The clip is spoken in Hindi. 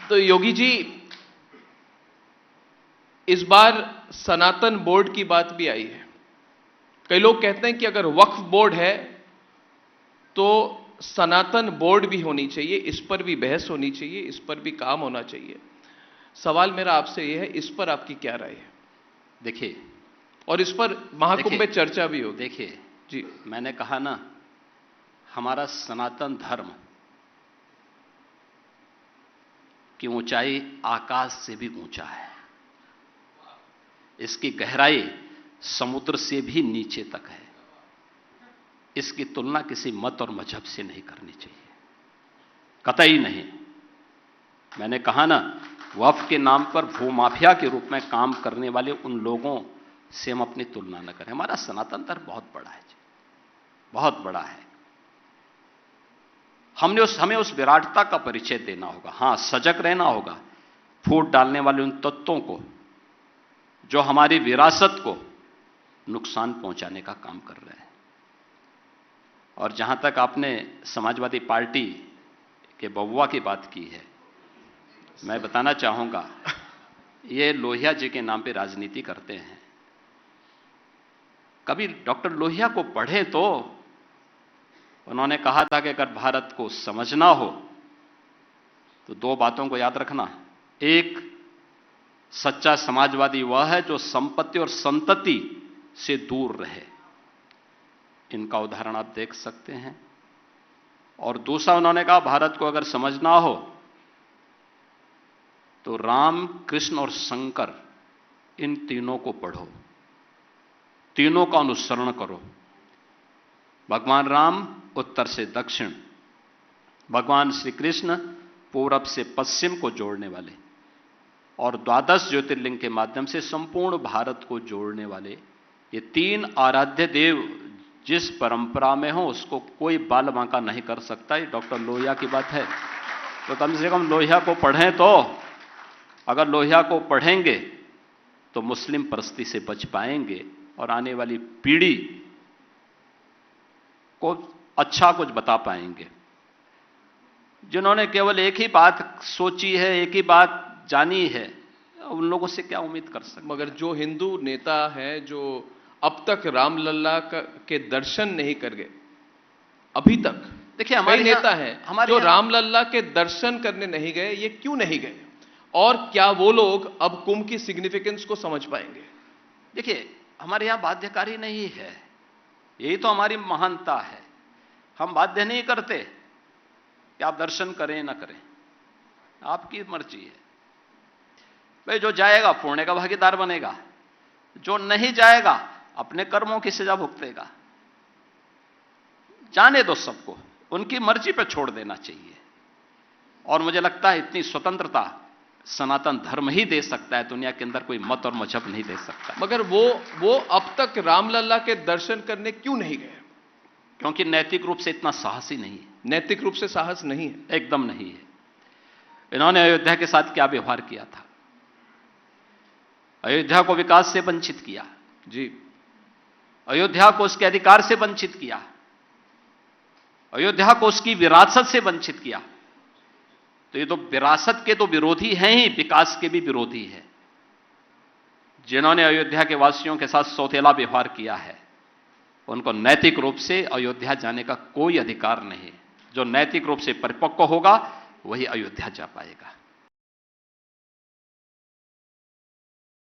तो योगी जी, इस बार सनातन बोर्ड की बात भी आई है। कई लोग कहते हैं कि अगर वक्फ बोर्ड है तो सनातन बोर्ड भी होनी चाहिए, इस पर भी बहस होनी चाहिए, इस पर भी काम होना चाहिए। सवाल मेरा आपसे यह है, इस पर आपकी क्या राय है? देखिए, और इस पर महाकुंभ में चर्चा भी होगी। देखिए जी, मैंने कहा ना, हमारा सनातन धर्म की ऊंचाई आकाश से भी ऊंचा है। इसकी गहराई समुद्र से भी नीचे तक है। इसकी तुलना किसी मत और मजहब से नहीं करनी चाहिए, कतई नहीं। मैंने कहा ना, वक्फ के नाम पर भूमाफिया के रूप में काम करने वाले उन लोगों से हम अपनी तुलना न करें। हमारा सनातन धर्म बहुत बड़ा है जी, बहुत बड़ा है। हमें उस विराटता का परिचय देना होगा। हां, सजग रहना होगा फूट डालने वाले उन तत्वों को जो हमारी विरासत को नुकसान पहुंचाने का काम कर रहे हैं। और जहां तक आपने समाजवादी पार्टी के बउआ की बात की है, मैं बताना चाहूंगा, ये लोहिया जी के नाम पे राजनीति करते हैं। कभी डॉक्टर लोहिया को पढ़े तो उन्होंने कहा था कि अगर भारत को समझना हो तो दो बातों को याद रखना। एक, सच्चा समाजवादी वह है जो संपत्ति और संतति से दूर रहे। इनका उदाहरण आप देख सकते हैं। और दूसरा, उन्होंने कहा भारत को अगर समझना हो तो राम, कृष्ण और शंकर, इन तीनों को पढ़ो, तीनों का अनुसरण करो। भगवान राम उत्तर से दक्षिण, भगवान श्री कृष्ण पूरब से पश्चिम को जोड़ने वाले, और 12 ज्योतिर्लिंग के माध्यम से संपूर्ण भारत को जोड़ने वाले ये तीन आराध्य देव जिस परंपरा में हो उसको कोई बाल बांका नहीं कर सकता। ये डॉक्टर लोहिया की बात है। तो कम से कम लोहिया को पढ़ें। तो अगर लोहिया को पढ़ेंगे तो मुस्लिम परस्ती से बच पाएंगे और आने वाली पीढ़ी को अच्छा कुछ बता पाएंगे। जिन्होंने केवल एक ही बात सोची है, एक ही बात जानी है, उन लोगों से क्या उम्मीद कर सकते? मगर जो हिंदू नेता है जो अब तक रामलला के दर्शन नहीं कर गए, अभी तक देखिए, हमारे नेता हैं जो रामलला के दर्शन करने नहीं गए, ये क्यों नहीं गए? और क्या वो लोग अब कुंभ की सिग्निफिकेंस को समझ पाएंगे? देखिए, हमारे यहां बाध्यकारी नहीं है, यही तो हमारी महानता है। हम बाध्य नहीं करते कि आप दर्शन करें ना करें, आपकी मर्जी है। भाई, जो जाएगा पुण्य का भागीदार बनेगा, जो नहीं जाएगा अपने कर्मों की सजा भुगतेगा। जाने दो सबको, उनकी मर्जी पर छोड़ देना चाहिए। और मुझे लगता है इतनी स्वतंत्रता सनातन धर्म ही दे सकता है, दुनिया के अंदर कोई मत और मजहब नहीं दे सकता। मगर वो अब तक रामलला के दर्शन करने क्यों नहीं गए? क्योंकि नैतिक रूप से इतना साहस ही नहीं है। नैतिक रूप से साहस नहीं है, एकदम नहीं है। इन्होंने अयोध्या के साथ क्या व्यवहार किया था? अयोध्या को विकास से वंचित किया जी, अयोध्या को उसके अधिकार से वंचित किया, अयोध्या को उसकी विरासत से वंचित किया। तो ये तो विरासत के तो विरोधी हैं ही, विकास के भी विरोधी है। जिन्होंने अयोध्या के वासियों के साथ सौतेला व्यवहार किया है, उनको नैतिक रूप से अयोध्या जाने का कोई अधिकार नहीं। जो नैतिक रूप से परिपक्व होगा वही अयोध्या जा पाएगा।